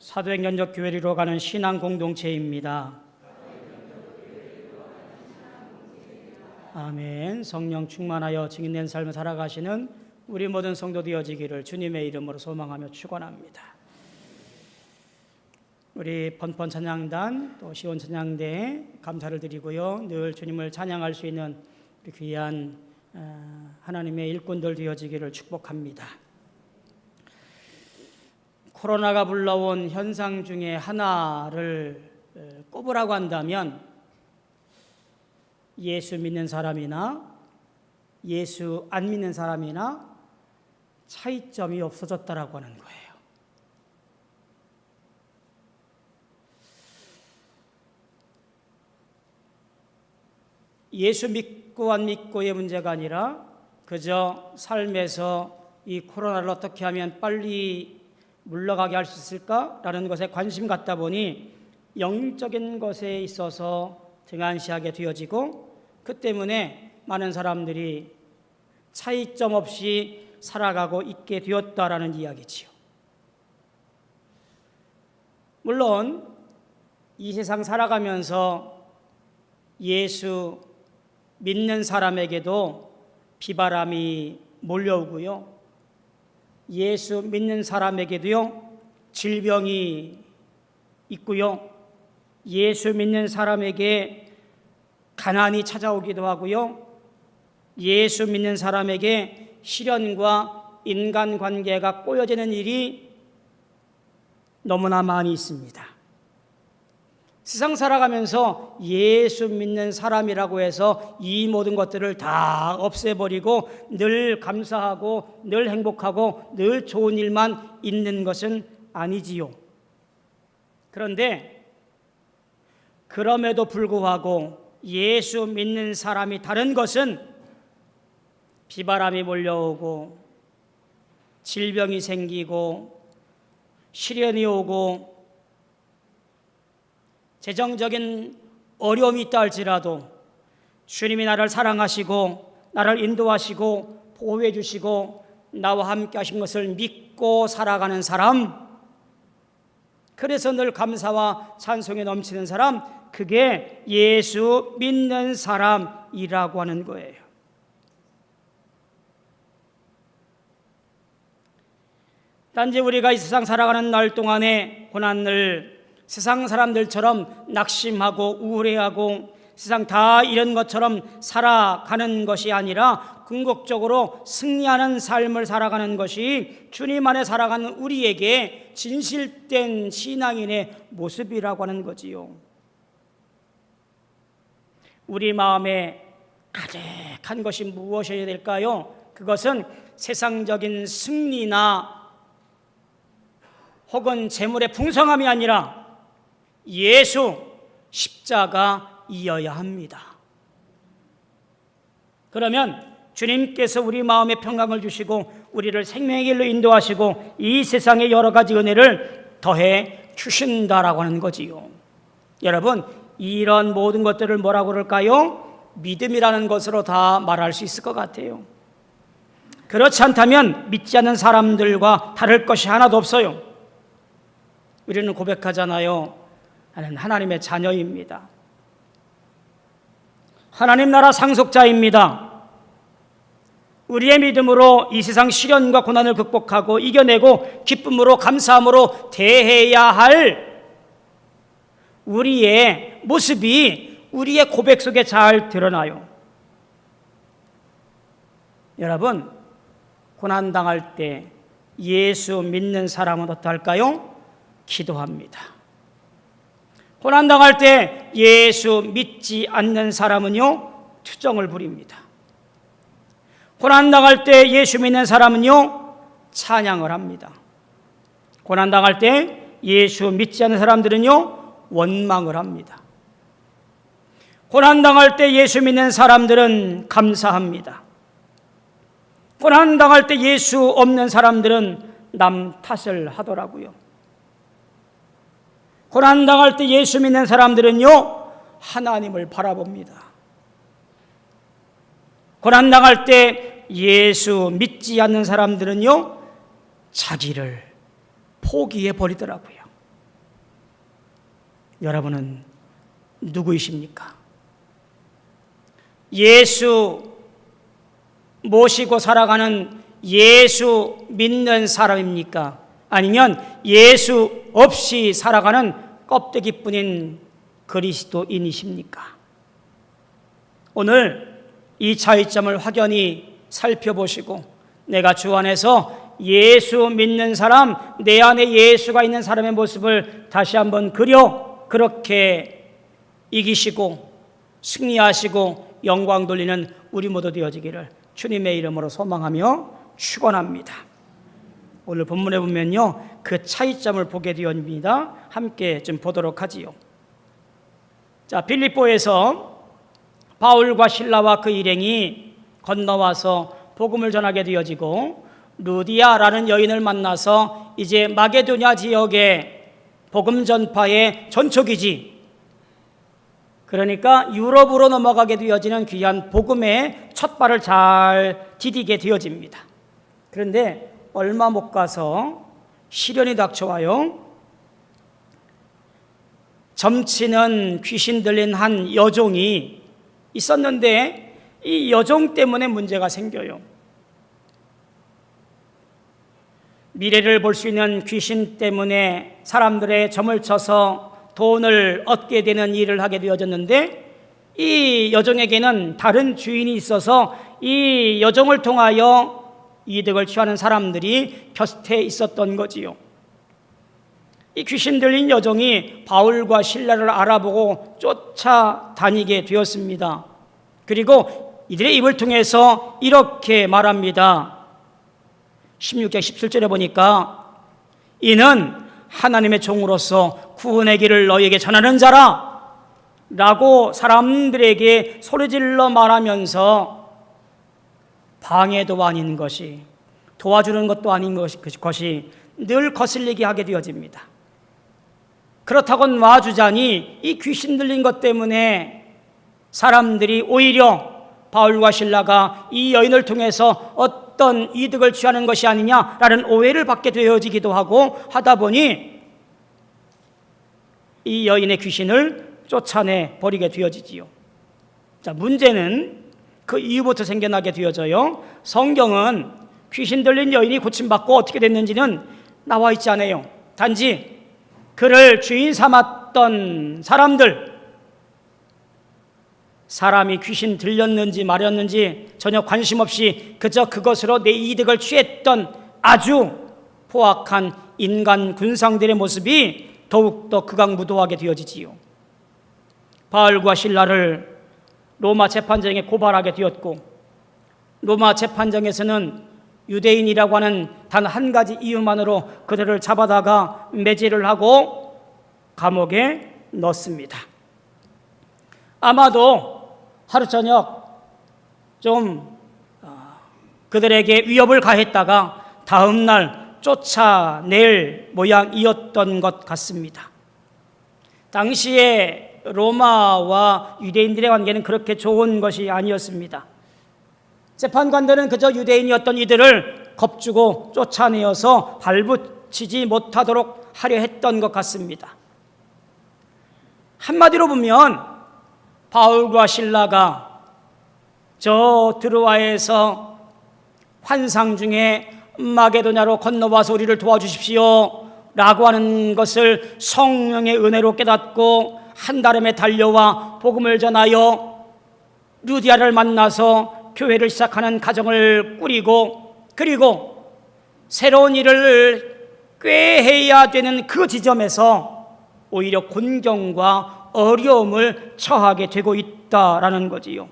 사도행전적 교회로 가는 신앙 공동체입니다. 아멘. 성령 충만하여 증인된 삶을 살아가시는 우리 모든 성도 되어지기를 주님의 이름으로 소망하며 축원합니다. 우리 번번 찬양단 또 시온 찬양대에 감사를 드리고요. 늘 주님을 찬양할 수 있는 귀한 하나님의 일꾼들 되어지기를 축복합니다. 코로나가 불러온 현상 중에 하나를 꼽으라고 한다면 예수 믿는 사람이나 예수 안 믿는 사람이나 차이점이 없어졌다라고 하는 거예요. 예수 믿고 안 믿고의 문제가 아니라 그저 삶에서 이 코로나를 어떻게 하면 빨리 물러가게 할 수 있을까라는 것에 관심 갖다 보니 영적인 것에 있어서 등한시하게 되어지고 그 때문에 많은 사람들이 차이점 없이 살아가고 있게 되었다라는 이야기지요. 물론 이 세상 살아가면서 예수 믿는 사람에게도 비바람이 몰려오고요. 예수 믿는 사람에게도요, 질병이 있고요. 예수 믿는 사람에게 가난이 찾아오기도 하고요. 예수 믿는 사람에게 시련과 인간관계가 꼬여지는 일이 너무나 많이 있습니다. 세상 살아가면서 예수 믿는 사람이라고 해서 이 모든 것들을 다 없애버리고 늘 감사하고 늘 행복하고 늘 좋은 일만 있는 것은 아니지요. 그런데 그럼에도 불구하고 예수 믿는 사람이 다른 것은 비바람이 몰려오고 질병이 생기고 시련이 오고 재정적인 어려움이 있다 할지라도 주님이 나를 사랑하시고 나를 인도하시고 보호해 주시고 나와 함께 하신 것을 믿고 살아가는 사람, 그래서 늘 감사와 찬송에 넘치는 사람, 그게 예수 믿는 사람이라고 하는 거예요. 단지 우리가 이 세상 살아가는 날 동안에 고난을 세상 사람들처럼 낙심하고 우울해하고 세상 다 이런 것처럼 살아가는 것이 아니라 궁극적으로 승리하는 삶을 살아가는 것이 주님 안에 살아가는 우리에게 진실된 신앙인의 모습이라고 하는 거지요. 우리 마음에 가득한 것이 무엇이어야 될까요? 그것은 세상적인 승리나 혹은 재물의 풍성함이 아니라 예수 십자가이어야 합니다. 그러면 주님께서 우리 마음에 평강을 주시고 우리를 생명의 길로 인도하시고 이 세상의 여러 가지 은혜를 더해 주신다라고 하는 거지요. 여러분, 이런 모든 것들을 뭐라고 그럴까요? 믿음이라는 것으로 다 말할 수 있을 것 같아요. 그렇지 않다면 믿지 않는 사람들과 다를 것이 하나도 없어요. 우리는 고백하잖아요. 나는 하나님의 자녀입니다. 하나님 나라 상속자입니다. 우리의 믿음으로 이 세상 시련과 고난을 극복하고 이겨내고 기쁨으로 감사함으로 대해야 할 우리의 모습이 우리의 고백 속에 잘 드러나요. 여러분, 고난당할 때 예수 믿는 사람은 어떨까요? 기도합니다. 고난당할 때 예수 믿지 않는 사람은요, 투정을 부립니다. 고난당할 때 예수 믿는 사람은요, 찬양을 합니다. 고난당할 때 예수 믿지 않는 사람들은요, 원망을 합니다. 고난당할 때 예수 믿는 사람들은 감사합니다. 고난당할 때 예수 없는 사람들은 남 탓을 하더라고요. 고난당할 때 예수 믿는 사람들은요, 하나님을 바라봅니다. 고난당할 때 예수 믿지 않는 사람들은요, 자기를 포기해 버리더라고요. 여러분은 누구이십니까? 예수 모시고 살아가는 예수 믿는 사람입니까? 아니면 예수 없이 살아가는 껍데기뿐인 그리스도인이십니까? 오늘 이 차이점을 확연히 살펴보시고 내가 주 안에서 예수 믿는 사람, 내 안에 예수가 있는 사람의 모습을 다시 한번 그렇게 이기시고 승리하시고 영광 돌리는 우리 모두 되어지기를 주님의 이름으로 소망하며 축원합니다. 오늘 본문에 보면요, 그 차이점을 보게 되었습니다. 함께 좀 보도록 하지요. 자, 빌립보에서 바울과 실라와 그 일행이 건너와서 복음을 전하게 되어지고 루디아라는 여인을 만나서 이제 마게도냐 지역의 복음 전파의 전초기지, 그러니까 유럽으로 넘어가게 되어지는 귀한 복음의 첫발을 잘 디디게 되어집니다. 그런데 얼마 못 가서 시련이 닥쳐와요. 점치는 귀신 들린 한 여종이 있었는데 이 여종 때문에 문제가 생겨요. 미래를 볼 수 있는 귀신 때문에 사람들의 점을 쳐서 돈을 얻게 되는 일을 하게 되어졌는데 이 여종에게는 다른 주인이 있어서 이 여종을 통하여 이득을 취하는 사람들이 곁에 있었던 거지요. 이 귀신 들린 여종이 바울과 실라를 알아보고 쫓아다니게 되었습니다. 그리고 이들의 입을 통해서 이렇게 말합니다. 16장 17절에 보니까 이는 하나님의 종으로서 구원의 길을 너희에게 전하는 자라 라고 사람들에게 소리질러 말하면서 방해도 아닌 것이, 도와주는 것도 아닌 것이 늘 거슬리게 하게 되어집니다. 그렇다고 놔주자니 이 귀신 들린 것 때문에 사람들이 오히려 바울과 실라가 이 여인을 통해서 어떤 이득을 취하는 것이 아니냐라는 오해를 받게 되어지기도 하고 하다 보니 이 여인의 귀신을 쫓아내 버리게 되어지지요. 자, 문제는 그 이후부터 생겨나게 되어져요. 성경은 귀신 들린 여인이 고침받고 어떻게 됐는지는 나와 있지 않아요. 단지 그를 주인 삼았던 사람이 귀신 들렸는지 말였는지 전혀 관심 없이 그저 그것으로 내 이득을 취했던 아주 포악한 인간 군상들의 모습이 더욱더 극악무도하게 되어지지요. 바울과 실라를 로마 재판정에 고발하게 되었고, 로마 재판정에서는 유대인이라고 하는 단 한 가지 이유만으로 그들을 잡아다가 매질을 하고 감옥에 넣습니다. 아마도 하루 저녁 좀 그들에게 위협을 가했다가 다음 날 쫓아낼 모양이었던 것 같습니다. 당시에 로마와 유대인들의 관계는 그렇게 좋은 것이 아니었습니다. 재판관들은 그저 유대인이었던 이들을 겁주고 쫓아내어서 발붙이지 못하도록 하려 했던 것 같습니다. 한마디로 보면 바울과 실라가 저 드로아에서 환상 중에 마게도냐로 건너와서 우리를 도와주십시오 라고 하는 것을 성령의 은혜로 깨닫고 한달음에 달려와 복음을 전하여 루디아를 만나서 교회를 시작하는 가정을 꾸리고, 그리고 새로운 일을 꾀해야 되는 그 지점에서 오히려 곤경과 어려움을 처하게 되고 있다라는 거지요.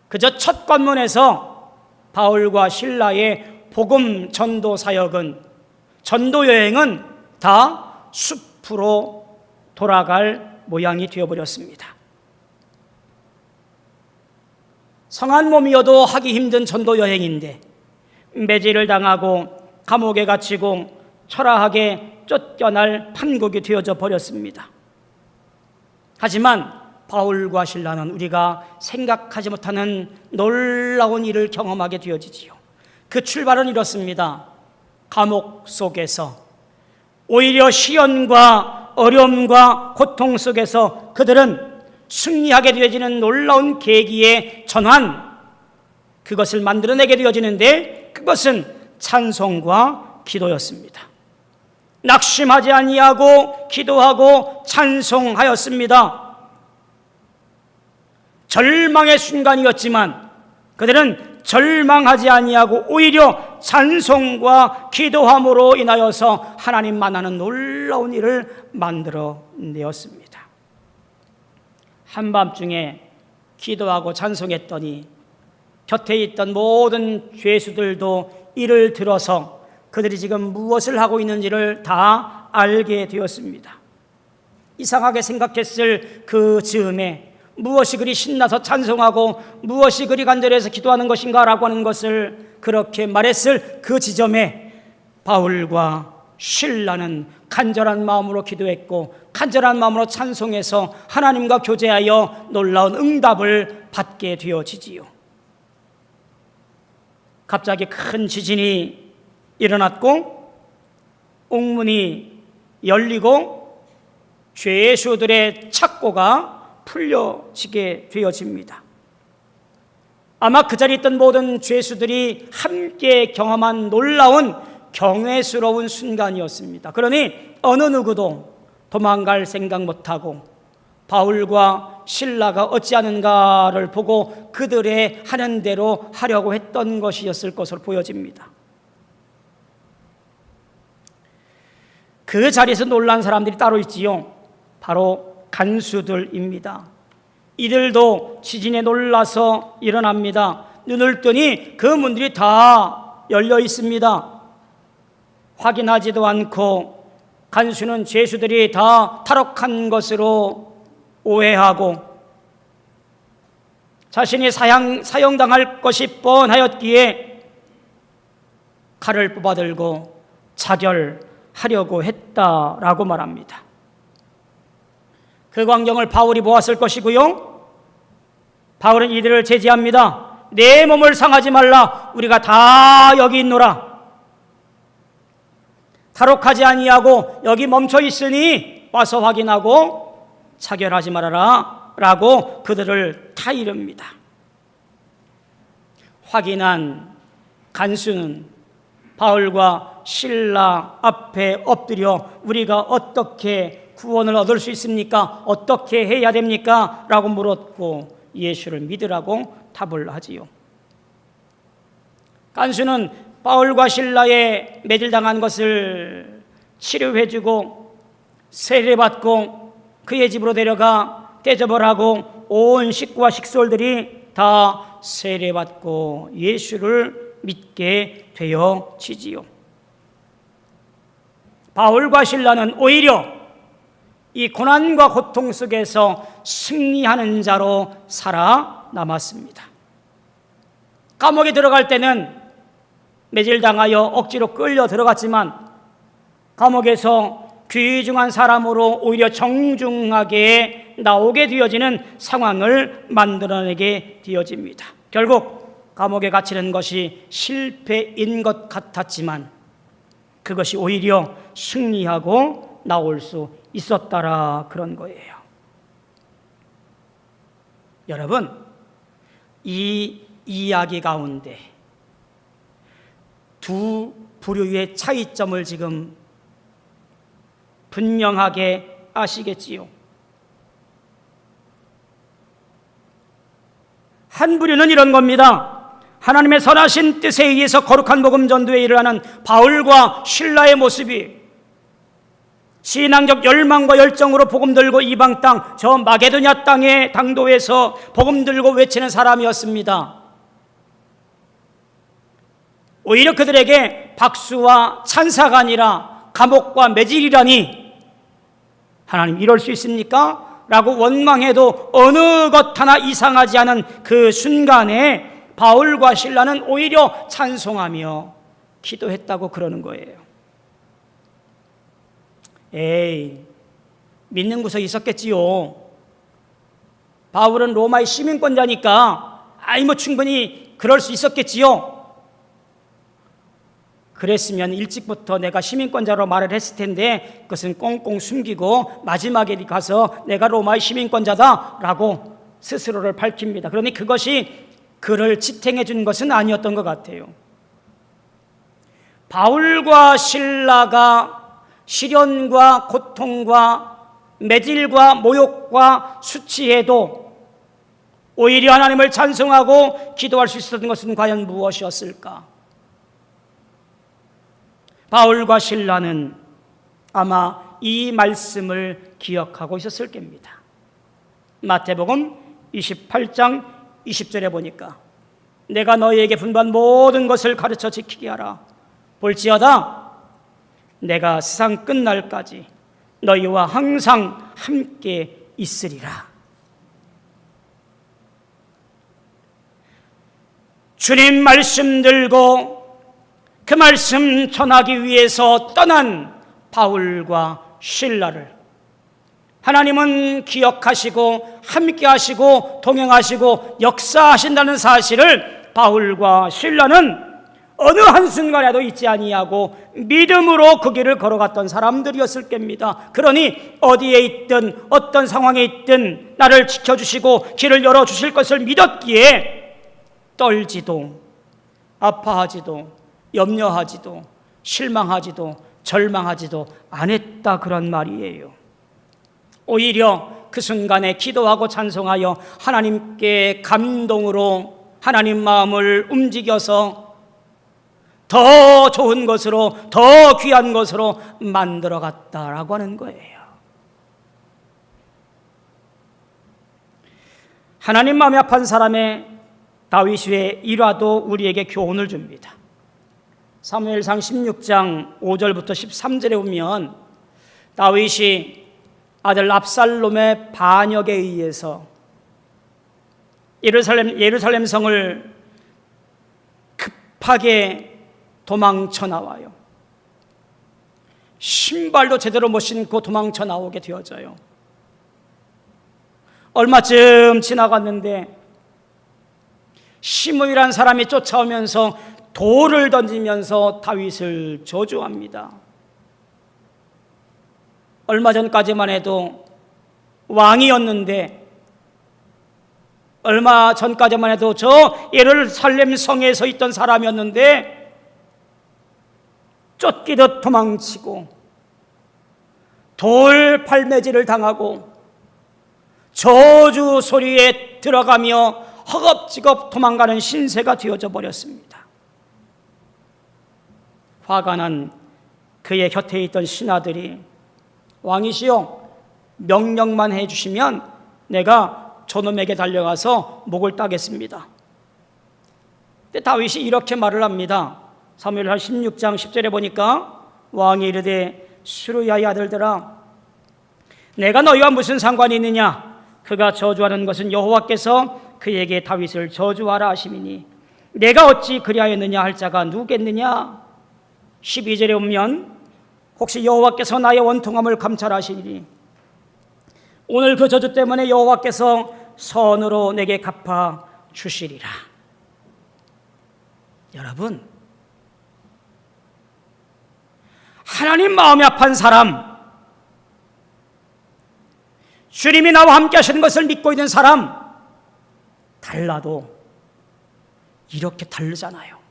그저 첫 관문에서 바울과 실라의 복음 전도 사역은, 전도 여행은 다 숲으로 돌아갈 모양이 되어버렸습니다. 성한 몸이어도 하기 힘든 전도 여행인데 매질을 당하고 감옥에 갇히고 초라하게 쫓겨날 판국이 되어져 버렸습니다. 하지만 바울과 실라는 우리가 생각하지 못하는 놀라운 일을 경험하게 되어지지요. 그 출발은 이렇습니다. 감옥 속에서 오히려 시련과 어려움과 고통 속에서 그들은 승리하게 되어지는 놀라운 계기의 전환, 그것을 만들어내게 되어지는데 그것은 찬송과 기도였습니다. 낙심하지 아니하고 기도하고 찬송하였습니다. 절망의 순간이었지만 그들은 절망하지 아니하고 오히려 찬송과 기도함으로 인하여서 하나님 만나는 놀라운 일을 만들어내었습니다. 한밤중에 기도하고 찬송했더니 곁에 있던 모든 죄수들도 이를 들어서 그들이 지금 무엇을 하고 있는지를 다 알게 되었습니다. 이상하게 생각했을 그 즈음에 무엇이 그리 신나서 찬송하고 무엇이 그리 간절해서 기도하는 것인가 라고 하는 것을 그렇게 말했을 그 지점에 바울과 실라는 간절한 마음으로 기도했고 간절한 마음으로 찬송해서 하나님과 교제하여 놀라운 응답을 받게 되어지지요. 갑자기 큰 지진이 일어났고 옥문이 열리고 죄수들의 착고가 풀려지게 되어집니다. 아마 그 자리에 있던 모든 죄수들이 함께 경험한 놀라운 경외스러운 순간이었습니다. 그러니 어느 누구도 도망갈 생각 못하고 바울과 실라가 어찌하는가를 보고 그들의 하는 대로 하려고 했던 것이었을 것으로 보여집니다. 그 자리에서 놀란 사람들이 따로 있지요. 바로 간수들입니다. 이들도 지진에 놀라서 일어납니다. 눈을 뜨니 그 문들이 다 열려 있습니다. 확인하지도 않고 간수는 죄수들이 다 탈옥한 것으로 오해하고 자신이 사형당할 것이 뻔하였기에 칼을 뽑아들고 자결하려고 했다라고 말합니다. 그 광경을 바울이 보았을 것이고요. 바울은 이들을 제지합니다. 내 몸을 상하지 말라. 우리가 다 여기 있노라. 탈옥하지 아니하고 여기 멈춰 있으니 와서 확인하고 차결하지 말아라 라고 그들을 타이릅니다. 확인한 간수는 바울과 실라 앞에 엎드려 우리가 어떻게 구원을 얻을 수 있습니까? 어떻게 해야 됩니까? 라고 물었고 예수를 믿으라고 답을 하지요. 간수는 바울과 실라에 매질당한 것을 치료해주고 세례받고 그의 집으로 데려가 대접을 하고 온 식구와 식솔들이 다 세례받고 예수를 믿게 되어지지요. 바울과 실라는 오히려 이 고난과 고통 속에서 승리하는 자로 살아남았습니다. 감옥에 들어갈 때는 매질당하여 억지로 끌려 들어갔지만 감옥에서 귀중한 사람으로 오히려 정중하게 나오게 되어지는 상황을 만들어내게 되어집니다. 결국 감옥에 갇히는 것이 실패인 것 같았지만 그것이 오히려 승리하고 나올 수 있었다라 그런 거예요. 여러분, 이 이야기 가운데 두 부류의 차이점을 지금 분명하게 아시겠지요. 한 부류는 이런 겁니다. 하나님의 선하신 뜻에 의해서 거룩한 복음 전도에 일을 하는 바울과 실라의 모습이 신앙적 열망과 열정으로 복음 들고 이방 땅, 저 마게도냐 땅의 당도에서 복음 들고 외치는 사람이었습니다. 오히려 그들에게 박수와 찬사가 아니라 감옥과 매질이라니 하나님 이럴 수 있습니까? 라고 원망해도 어느 것 하나 이상하지 않은 그 순간에 바울과 실라는 오히려 찬송하며 기도했다고 그러는 거예요. 에이, 믿는 구석이 있었겠지요. 바울은 로마의 시민권자니까 뭐 충분히 그럴 수 있었겠지요. 그랬으면 일찍부터 내가 시민권자로 말을 했을 텐데 그것은 꽁꽁 숨기고 마지막에 가서 내가 로마의 시민권자다라고 스스로를 밝힙니다. 그러니 그것이 그를 지탱해 준 것은 아니었던 것 같아요. 바울과 실라가 시련과 고통과 매질과 모욕과 수치에도 오히려 하나님을 찬송하고 기도할 수 있었던 것은 과연 무엇이었을까? 바울과 실라는 아마 이 말씀을 기억하고 있었을 겁니다. 마태복음 28장 20절에 보니까 내가 너희에게 분부한 모든 것을 가르쳐 지키게 하라. 볼지어다 내가 세상 끝날까지 너희와 항상 함께 있으리라. 주님 말씀 들고 그 말씀 전하기 위해서 떠난 바울과 실라를 하나님은 기억하시고 함께 하시고 동행하시고 역사하신다는 사실을 바울과 실라는 어느 한순간에도 잊지 아니하고 믿음으로 그 길을 걸어갔던 사람들이었을 겁니다. 그러니 어디에 있든 어떤 상황에 있든 나를 지켜주시고 길을 열어주실 것을 믿었기에 떨지도 아파하지도 염려하지도 실망하지도 절망하지도 않았다, 그런 말이에요. 오히려 그 순간에 기도하고 찬송하여 하나님께 감동으로 하나님 마음을 움직여서 더 좋은 것으로 더 귀한 것으로 만들어 갔다라고 하는 거예요. 하나님 마음이 아픈 사람의 다윗의 일화도 우리에게 교훈을 줍니다. 사무엘상 16장 5절부터 13절에 보면 다윗이 아들 압살롬의 반역에 의해서 예루살렘 성을 급하게 도망쳐 나와요. 신발도 제대로 못 신고 도망쳐 나오게 되어져요. 얼마쯤 지나갔는데 시므이라는 사람이 쫓아오면서 돌을 던지면서 다윗을 저주합니다. 얼마 전까지만 해도 왕이었는데, 얼마 전까지만 해도 저 예루살렘 성에 서 있던 사람이었는데 쫓기듯 도망치고 돌 팔매질을 당하고 저주 소리에 들어가며 허겁지겁 도망가는 신세가 되어져 버렸습니다. 화가 난 그의 곁에 있던 신하들이 왕이시여, 명령만 해주시면 내가 저놈에게 달려가서 목을 따겠습니다. 근데 다윗이 이렇게 말을 합니다. 사무엘하 16장 10절에 보니까 왕이 이르되 수르야의 아들들아, 내가 너희와 무슨 상관이 있느냐? 그가 저주하는 것은 여호와께서 그에게 다윗을 저주하라 하심이니 내가 어찌 그리하였느냐 할 자가 누구겠느냐? 12절에 보면 혹시 여호와께서 나의 원통함을 감찰하시니 오늘 그 저주 때문에 여호와께서 선으로 내게 갚아 주시리라. 여러분, 하나님 마음이 아픈 사람, 주님이 나와 함께 하시는 것을 믿고 있는 사람, 달라도 이렇게 다르잖아요.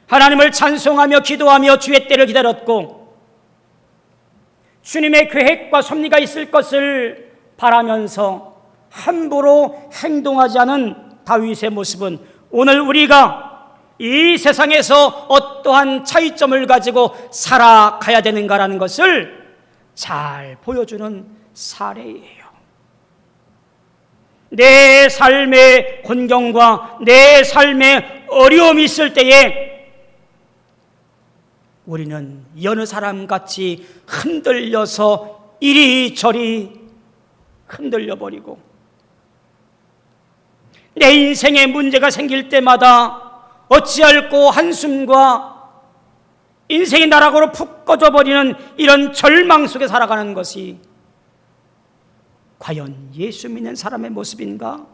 하나님을 찬송하며 기도하며 주의 때를 기다렸고 주님의 계획과 섭리가 있을 것을 바라면서 함부로 행동하지 않은 다윗의 모습은 오늘 우리가 이 세상에서 어떠한 차이점을 가지고 살아가야 되는가라는 것을 잘 보여주는 사례예요. 내 삶의 곤경과 내 삶의 어려움이 있을 때에 우리는 여느 사람같이 흔들려서 이리저리 흔들려버리고 내 인생에 문제가 생길 때마다 어찌할꼬 한숨과 인생이 나락으로 푹 꺼져버리는 이런 절망 속에 살아가는 것이 과연 예수 믿는 사람의 모습인가?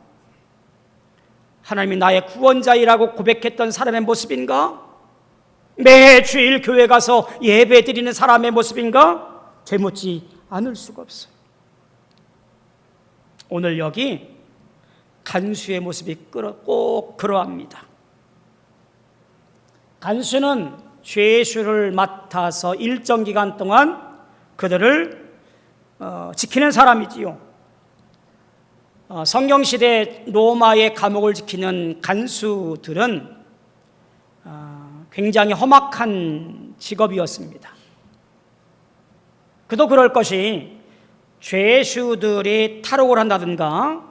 하나님이 나의 구원자이라고 고백했던 사람의 모습인가? 매 주일 교회 가서 예배 드리는 사람의 모습인가? 되묻지 않을 수가 없어요. 오늘 여기 간수의 모습이 꼭 그러합니다. 간수는 죄수를 맡아서 일정 기간 동안 그들을 지키는 사람이지요. 성경시대 로마의 감옥을 지키는 간수들은 굉장히 험악한 직업이었습니다. 그도 그럴 것이 죄수들이 탈옥을 한다든가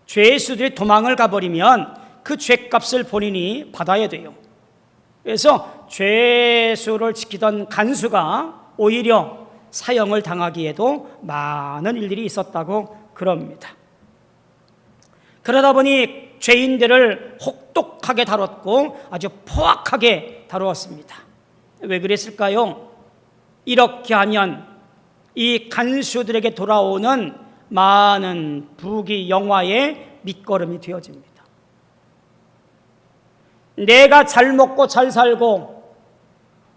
죄수들이 도망을 가버리면 그 죄값을 본인이 받아야 돼요. 그래서 죄수를 지키던 간수가 오히려 사형을 당하기에도 많은 일들이 있었다고 그럽니다. 그러다 보니 죄인들을 혹독하게 다뤘고 아주 포악하게 다루었습니다. 왜 그랬을까요? 이렇게 하면 이 간수들에게 돌아오는 많은 부귀 영화의 밑거름이 되어집니다. 내가 잘 먹고 잘 살고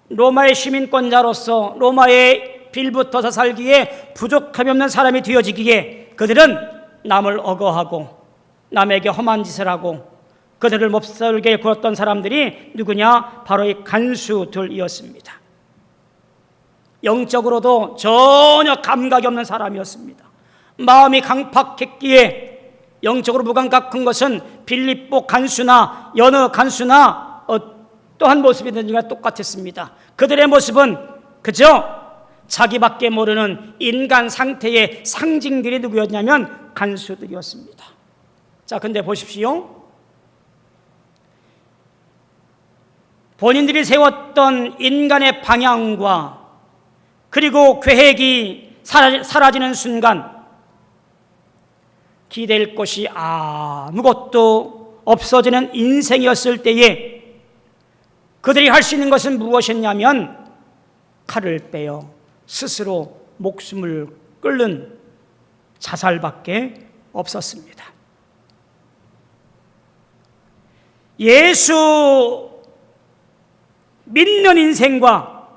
로마의 시민권자로서 로마의 빌붙어서 살기에 부족함이 없는 사람이 되어지기에 그들은 남을 억어하고 남에게 험한 짓을 하고 그들을 몹쓸게 굴었던 사람들이 누구냐? 바로 이 간수들이었습니다. 영적으로도 전혀 감각이 없는 사람이었습니다. 마음이 강팍했기에 영적으로 무감각한 것은 빌립보 간수나 여느 간수나 어떠한 모습이든지 똑같았습니다. 그들의 모습은 그저 자기밖에 모르는 인간 상태의 상징들이 누구였냐면 간수들이었습니다. 자, 근데 보십시오. 본인들이 세웠던 인간의 방향과 그리고 계획이 사라지는 순간 기댈 곳이 아무것도 없어지는 인생이었을 때에 그들이 할 수 있는 것은 무엇이었냐면 칼을 빼어 스스로 목숨을 끊는 자살밖에 없었습니다. 예수 믿는 인생과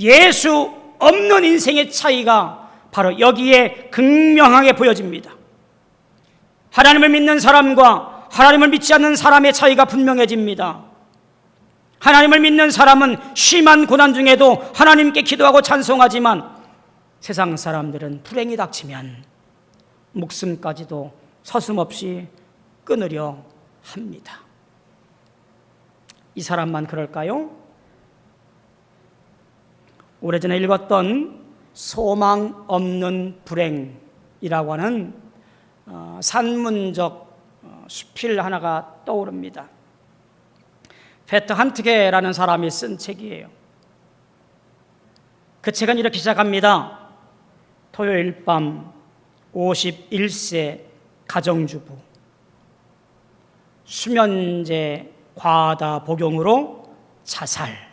예수 없는 인생의 차이가 바로 여기에 극명하게 보여집니다. 하나님을 믿는 사람과 하나님을 믿지 않는 사람의 차이가 분명해집니다. 하나님을 믿는 사람은 심한 고난 중에도 하나님께 기도하고 찬송하지만 세상 사람들은 불행이 닥치면 목숨까지도 서슴없이 끊으려 합니다. 이 사람만 그럴까요? 오래전에 읽었던 소망 없는 불행이라고 하는 산문적 수필 하나가 떠오릅니다. 페터 한트게라는 사람이 쓴 책이에요. 그 책은 이렇게 시작합니다. 토요일 밤 51세 가정주부 수면제 과다 복용으로 자살.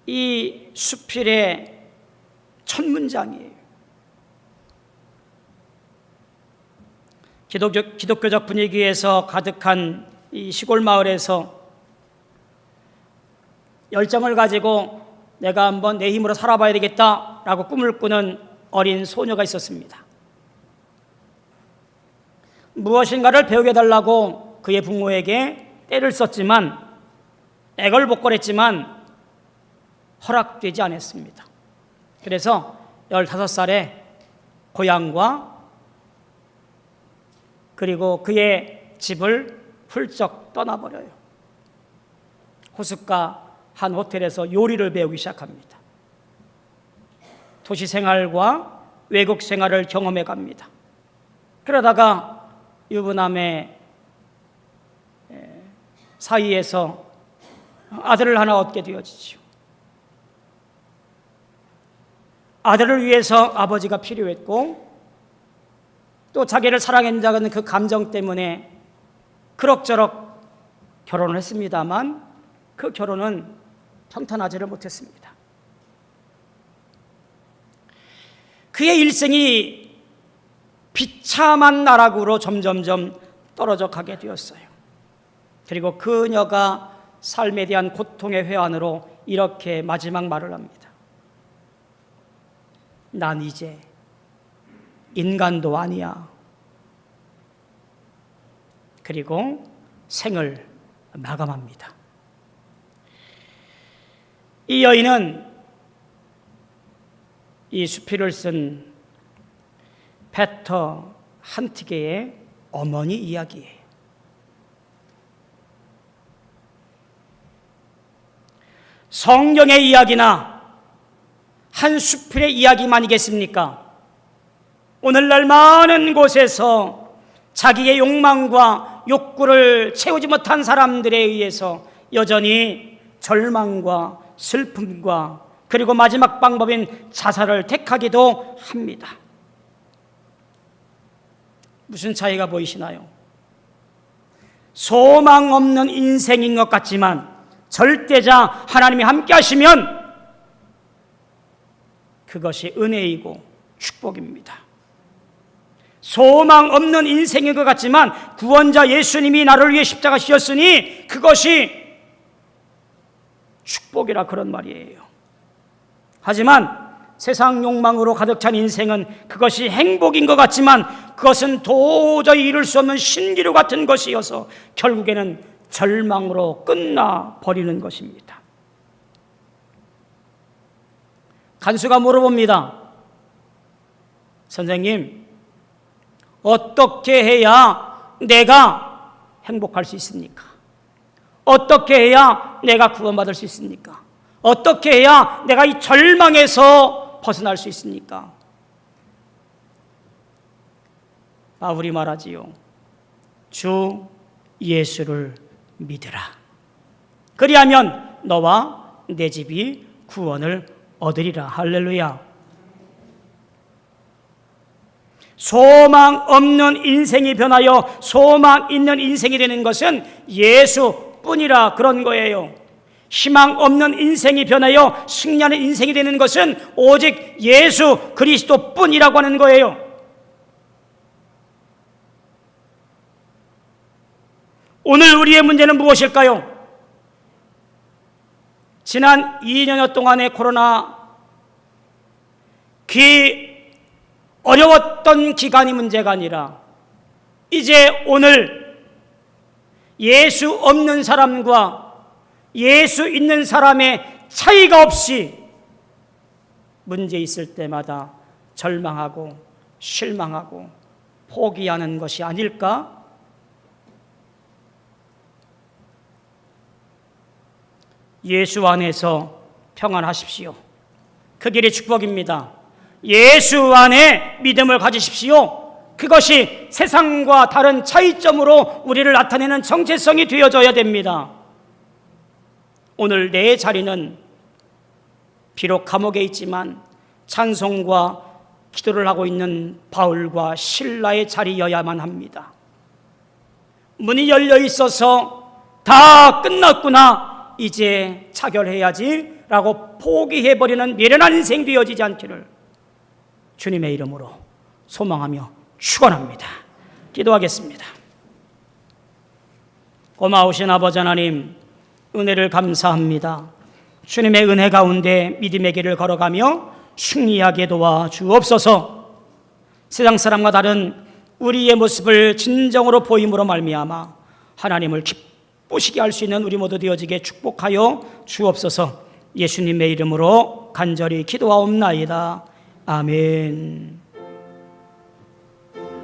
이 수필의 첫 문장이에요. 기독교적 분위기에서 가득한 이 시골 마을에서 열정을 가지고 내가 한번 내 힘으로 살아봐야 되겠다라고 꿈을 꾸는 어린 소녀가 있었습니다. 무엇인가를 배우게 해달라고 그의 부모에게 떼를 썼지만 애걸복걸했지만 허락되지 않았습니다. 그래서 15살에 고향과 그리고 그의 집을 훌쩍 떠나버려요. 호숫가 한 호텔에서 요리를 배우기 시작합니다. 도시 생활과 외국 생활을 경험해 갑니다. 그러다가 유부남의 사이에서 아들을 하나 얻게 되어지죠. 아들을 위해서 아버지가 필요했고 또 자기를 사랑한다는 그 감정 때문에 그럭저럭 결혼을 했습니다만 그 결혼은 평탄하지를 못했습니다. 그의 일생이 비참한 나락으로 점점점 떨어져 가게 되었어요. 그리고 그녀가 삶에 대한 고통의 회환으로 이렇게 마지막 말을 합니다. 난 이제 인간도 아니야. 그리고 생을 마감합니다. 이 여인은 이 수필을 쓴 페터 한티게의 어머니 이야기예요. 성경의 이야기나 한 수필의 이야기만이겠습니까? 오늘날 많은 곳에서 자기의 욕망과 욕구를 채우지 못한 사람들에 의해서 여전히 절망과 슬픔과 그리고 마지막 방법인 자살을 택하기도 합니다. 무슨 차이가 보이시나요? 소망 없는 인생인 것 같지만 절대자 하나님이 함께 하시면 그것이 은혜이고 축복입니다. 소망 없는 인생인 것 같지만 구원자 예수님이 나를 위해 십자가 지었으니 그것이 축복이라 그런 말이에요. 하지만 세상 욕망으로 가득 찬 인생은 그것이 행복인 것 같지만 그것은 도저히 이룰 수 없는 신기루 같은 것이어서 결국에는 절망으로 끝나버리는 것입니다. 간수가 물어봅니다. 선생님, 어떻게 해야 내가 행복할 수 있습니까? 어떻게 해야 내가 구원받을 수 있습니까? 어떻게 해야 내가 이 절망에서 벗어날 수 있습니까? 바울이 말하지요. 주 예수를 믿으라. 그리하면 너와 내 집이 구원을 얻으리라. 할렐루야. 소망 없는 인생이 변하여 소망 있는 인생이 되는 것은 예수뿐이라 그런 거예요. 희망 없는 인생이 변하여 승리하는 인생이 되는 것은 오직 예수 그리스도뿐이라고 하는 거예요. 오늘 우리의 문제는 무엇일까요? 지난 2년여 동안의 코로나 어려웠던 기간이 문제가 아니라 이제 오늘 예수 없는 사람과 예수 있는 사람의 차이가 없이 문제 있을 때마다 절망하고 실망하고 포기하는 것이 아닐까? 예수 안에서 평안하십시오. 그 길이 축복입니다. 예수 안에 믿음을 가지십시오. 그것이 세상과 다른 차이점으로 우리를 나타내는 정체성이 되어져야 됩니다. 오늘 내 자리는 비록 감옥에 있지만 찬송과 기도를 하고 있는 바울과 실라의 자리여야만 합니다. 문이 열려 있어서 다 끝났구나, 이제 차결해야지 라고 포기해버리는 미련한 인생 되어지지 않기를 주님의 이름으로 소망하며 축원합니다. 기도하겠습니다. 고마우신 아버지 하나님, 은혜를 감사합니다. 주님의 은혜 가운데 믿음의 길을 걸어가며 승리하게 도와주옵소서. 세상 사람과 다른 우리의 모습을 진정으로 보임으로 말미암아 하나님을 기쁘시게 할 수 있는 우리 모두 되어지게 축복하여 주옵소서. 예수님의 이름으로 간절히 기도하옵나이다. 아멘.